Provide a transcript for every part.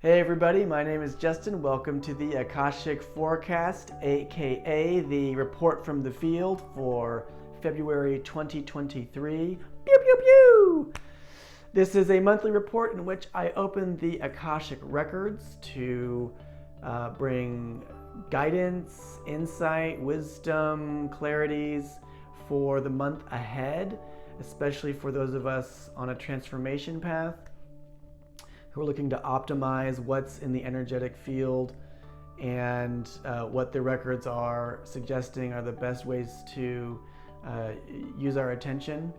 Hey everybody, my name is Justin. Welcome to the Akashic Forecast, aka the report from the field for February 2023. Pew pew pew! This is a monthly report in which I open the Akashic records to bring guidance, insight, wisdom, clarities for the month ahead, especially for those of us on a transformation path who are looking to optimize what's in the energetic field and what the records are suggesting are the best ways to use our attention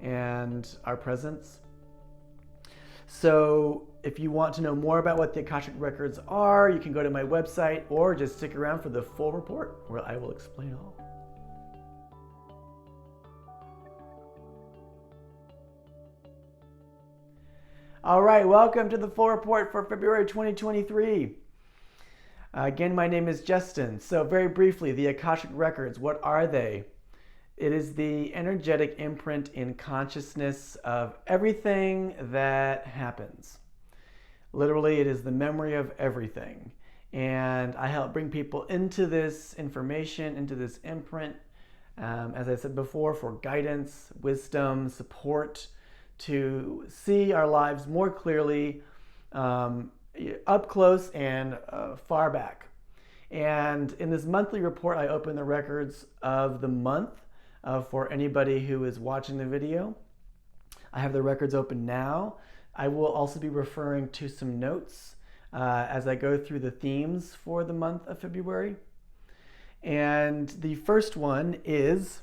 and our presence. So if you want to know more about what the Akashic records are, you can go to my website or just stick around for the full report where I will explain all. All right, welcome to the full report for February 2023. Again, my name is Justin. So very briefly, the Akashic records, what are they? It is the energetic imprint in consciousness of everything that happens. Literally, it is the memory of everything. And I help bring people into this information, into this imprint, as I said before, for guidance, wisdom, support, to see our lives more clearly, up close and far back. And in this monthly report, I open the records of the month for anybody who is watching the video. I have the records open now. I will also be referring to some notes as I go through the themes for the month of February. And the first one is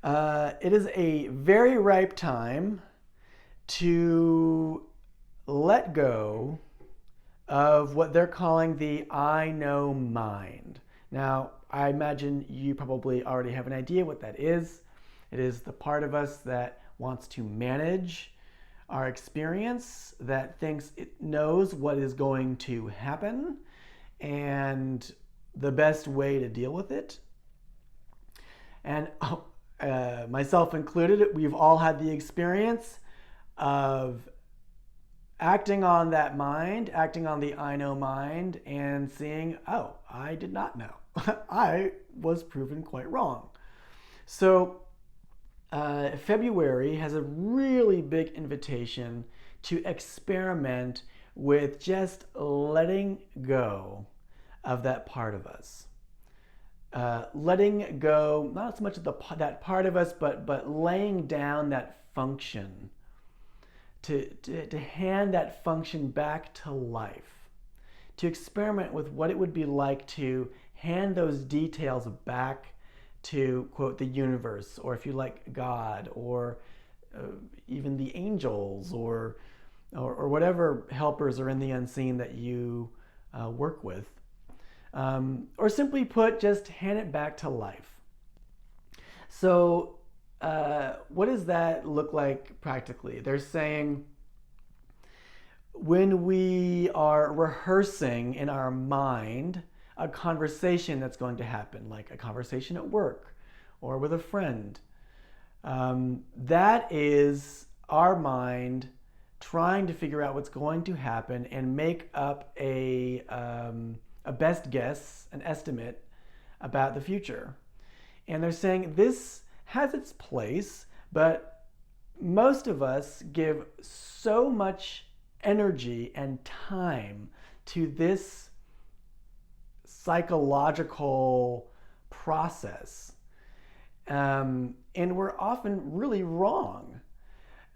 it is a very ripe time to let go of what they're calling the I know mind. Now, I imagine you probably already have an idea what that is. It is the part of us that wants to manage our experience, that thinks it knows what is going to happen and the best way to deal with it. And myself included, we've all had the experience of acting on that mind, acting on the I know mind, and seeing, oh, I did not know. I was proven quite wrong. So February has a really big invitation to experiment with just letting go of that part of us. Letting go, not so much of that part of us, but laying down that function, to hand that function back to life, to experiment with what it would be like to hand those details back to, quote, the universe, or if you like, God, or even the angels, or whatever helpers are in the unseen that you work with. Or simply put, just hand it back to life. So what does that look like practically? They're saying when we are rehearsing in our mind a conversation that's going to happen, like a conversation at work or with a friend, that is our mind trying to figure out what's going to happen and make up a best guess, an estimate about the future. And they're saying this has its place, but most of us give so much energy and time to this psychological process. And we're often really wrong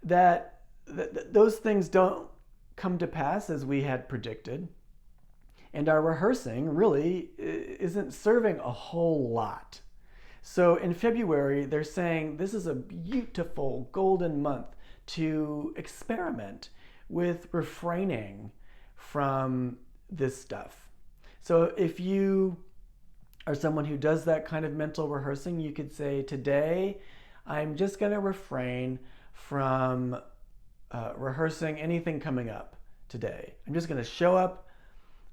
that those things don't come to pass as we had predicted. And our rehearsing really isn't serving a whole lot. So in February, they're saying this is a beautiful golden month to experiment with refraining from this stuff. So if you are someone who does that kind of mental rehearsing, you could say, today, I'm just going to refrain from rehearsing anything coming up today. I'm just going to show up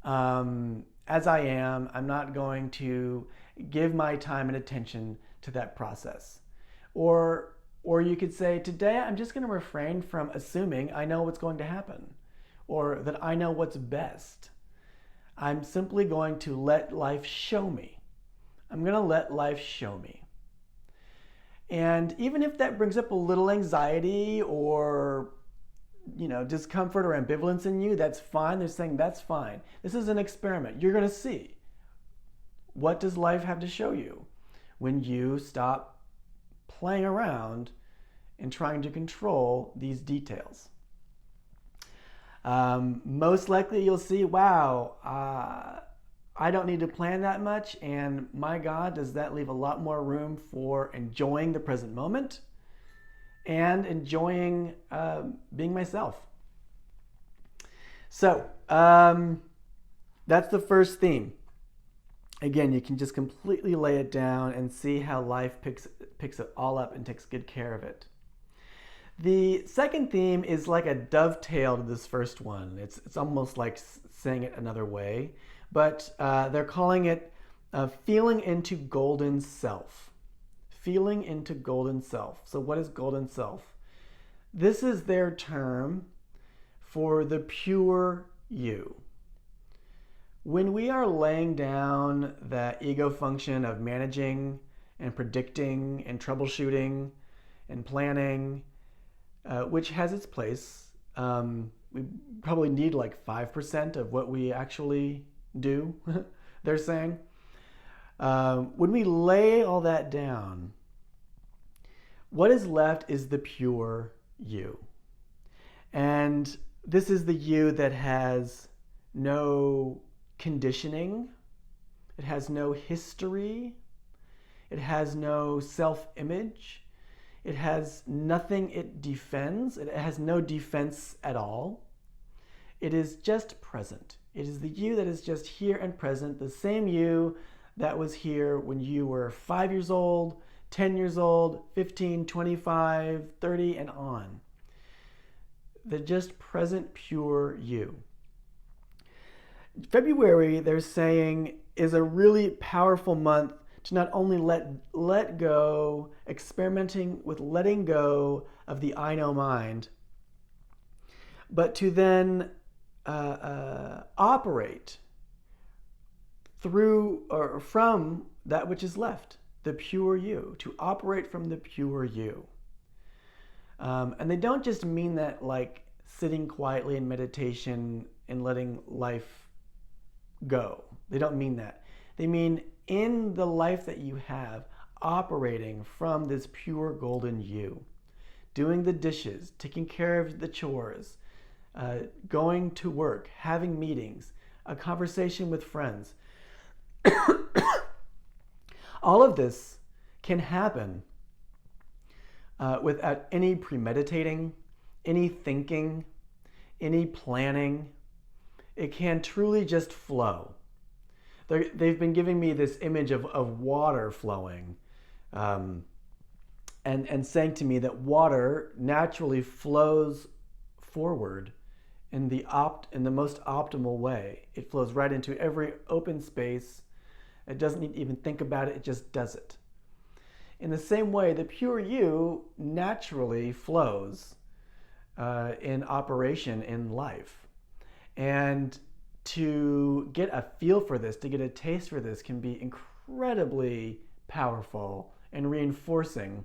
as I am. I'm not going to give my time and attention to that process. Or you could say, today I'm just going to refrain from assuming I know what's going to happen. or that I know what's best. I'm simply going to let life show me. I'm going to let life show me. And even if that brings up a little anxiety or discomfort or ambivalence in you, that's fine. They're saying that's fine. This is an experiment. You're going to see. What does life have to show you when you stop playing around and trying to control these details? Most likely you'll see, wow, I don't need to plan that much, and my God, does that leave a lot more room for enjoying the present moment and enjoying being myself. So that's the first theme. Again, you can just completely lay it down and see how life picks it all up and takes good care of it. The second theme is like a dovetail to this first one. It's almost like saying it another way, but they're calling it feeling into golden self. Feeling into golden self. So what is golden self? This is their term for the pure you. When we are laying down that ego function of managing and predicting and troubleshooting and planning, which has its place, we probably need like 5% of what we actually do, they're saying. When we lay all that down, what is left is the pure you. And this is the you that has no conditioning, it has no history, it has no self-image, it has nothing it defends, it has no defense at all. It is just present. It is the you that is just here and present, the same you that was here when you were 5 years old, 10 years old, 15, 25, 30, and on. The just present, pure you. February, they're saying, is a really powerful month to not only let go, experimenting with letting go of the I know mind, but to then operate through or from that which is left, the pure you, to operate from the pure you. And they don't just mean that like sitting quietly in meditation and letting life go. They don't mean that. They mean in the life that you have, operating from this pure golden you, doing the dishes, taking care of the chores, going to work, having meetings, a conversation with friends. All of this can happen without any premeditating, any thinking, any planning. It can truly just flow. They've been giving me this image of water flowing and saying to me that water naturally flows forward in the most optimal way. It flows right into every open space. It doesn't need to even think about it. It just does it. In the same way, the pure you naturally flows in operation in life. And to get a feel for this, to get a taste for this, can be incredibly powerful and reinforcing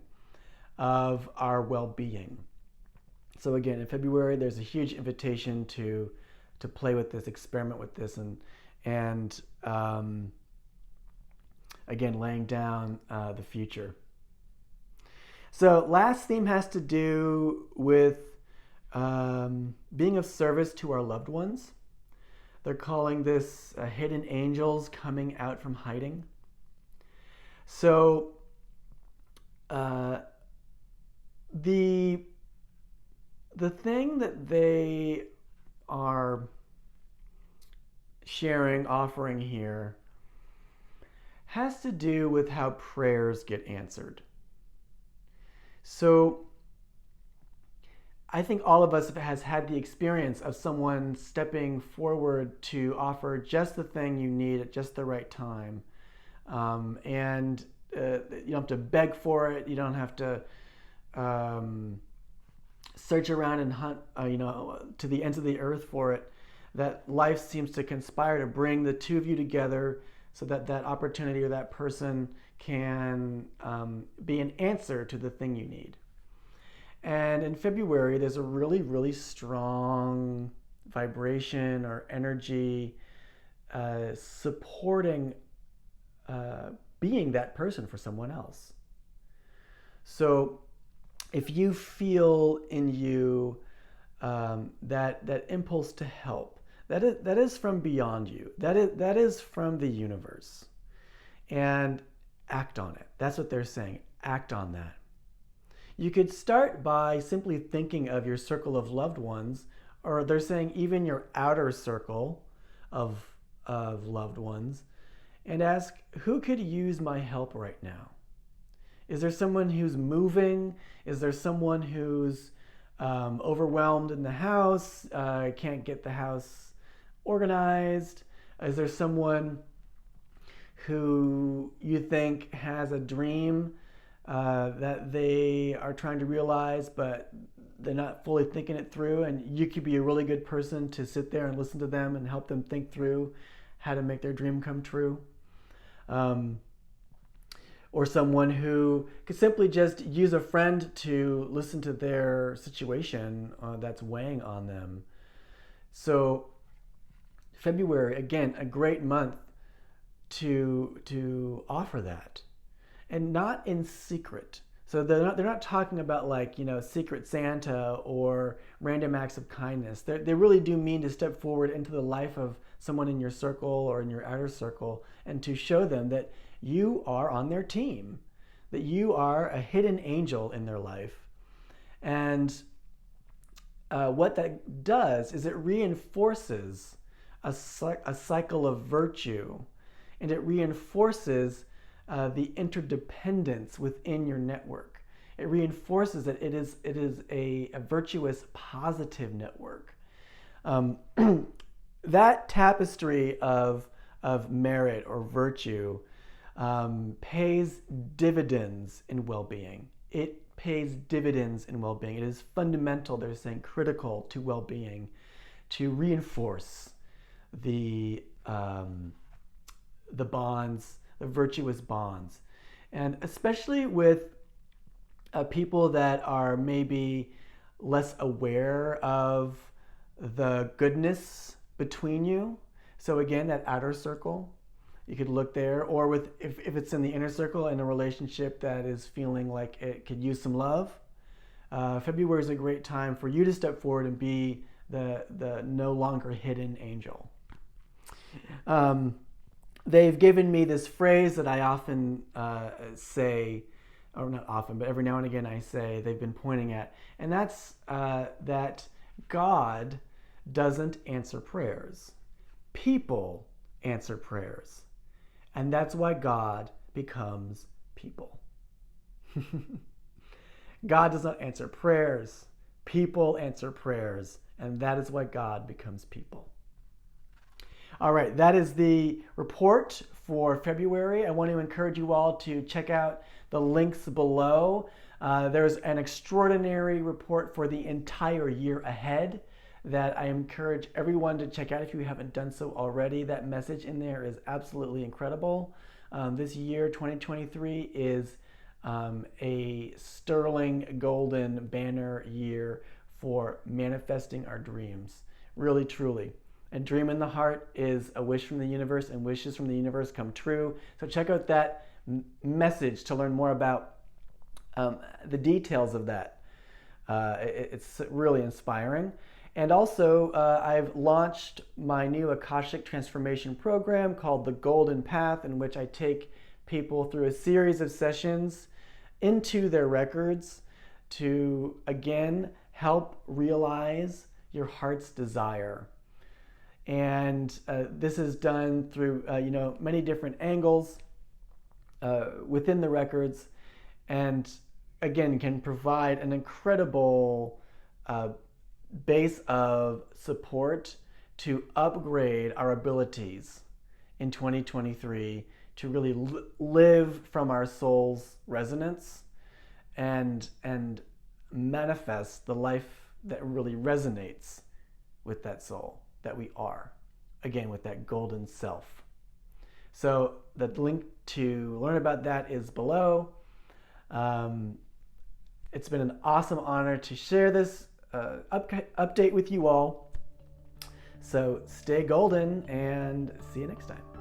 of our well-being. So again, in February, there's a huge invitation to play with this, experiment with this, and again, laying down the future. So last theme has to do with being of service to our loved ones. They're calling this hidden angels coming out from hiding. So the thing that they are sharing, offering here, has to do with how prayers get answered. So I think all of us has had the experience of someone stepping forward to offer just the thing you need at just the right time. And you don't have to beg for it. You don't have to search around and hunt, to the ends of the earth for it, that life seems to conspire to bring the two of you together so that that opportunity or that person can be an answer to the thing you need. And in February, there's a really, really strong vibration or energy supporting being that person for someone else. So if you feel in you that impulse to help, that is from beyond you. That is from the universe. And act on it. That's what they're saying. Act on that. You could start by simply thinking of your circle of loved ones, or they're saying even your outer circle of loved ones, and ask, who could use my help right now? Is there someone who's moving? Is there someone who's overwhelmed in the house, can't get the house organized? Is there someone who you think has a dream that they are trying to realize, but they're not fully thinking it through, and you could be a really good person to sit there and listen to them and help them think through how to make their dream come true? Or someone who could simply just use a friend to listen to their situation that's weighing on them. So February, again, a great month to offer that, and not in secret. So they're not talking about Secret Santa or random acts of kindness. They really do mean to step forward into the life of someone in your circle or in your outer circle and to show them that you are on their team, that you are a hidden angel in their life. And what that does is it reinforces a cycle of virtue, and it reinforces the interdependence within your network. It reinforces that it is a virtuous, positive network. That tapestry of merit or virtue pays dividends in well-being. It pays dividends in well-being. It is fundamental, they're saying, critical to well-being, to reinforce the bonds, the virtuous bonds. And especially with people that are maybe less aware of the goodness between you. So again, that outer circle, you could look there, or if it's in the inner circle in a relationship that is feeling like it could use some love. February is a great time for you to step forward and be the no longer hidden angel. They've given me this phrase that I often say, or not often, but every now and again I say, they've been pointing at, and that's that God doesn't answer prayers. People answer prayers. And that's why God becomes people. God does not answer prayers. People answer prayers. And that is why God becomes people. All right, that is the report for February. I want to encourage you all to check out the links below. There's an extraordinary report for the entire year ahead that I encourage everyone to check out if you haven't done so already. That message in there is absolutely incredible. This year, 2023, is a sterling golden banner year for manifesting our dreams. Really, truly. A dream in the heart is a wish from the universe, and wishes from the universe come true. So check out that message to learn more about the details of that. It's really inspiring. And also, I've launched my new Akashic transformation program called The Golden Path, in which I take people through a series of sessions into their records to, again, help realize your heart's desire. And this is done through many different angles within the records, and again can provide an incredible base of support to upgrade our abilities in 2023 to really live from our soul's resonance and manifest the life that really resonates with that soul that we are. Again, with that golden self. So the link to learn about that is below. It's been an awesome honor to share this update with you all. So stay golden and see you next time.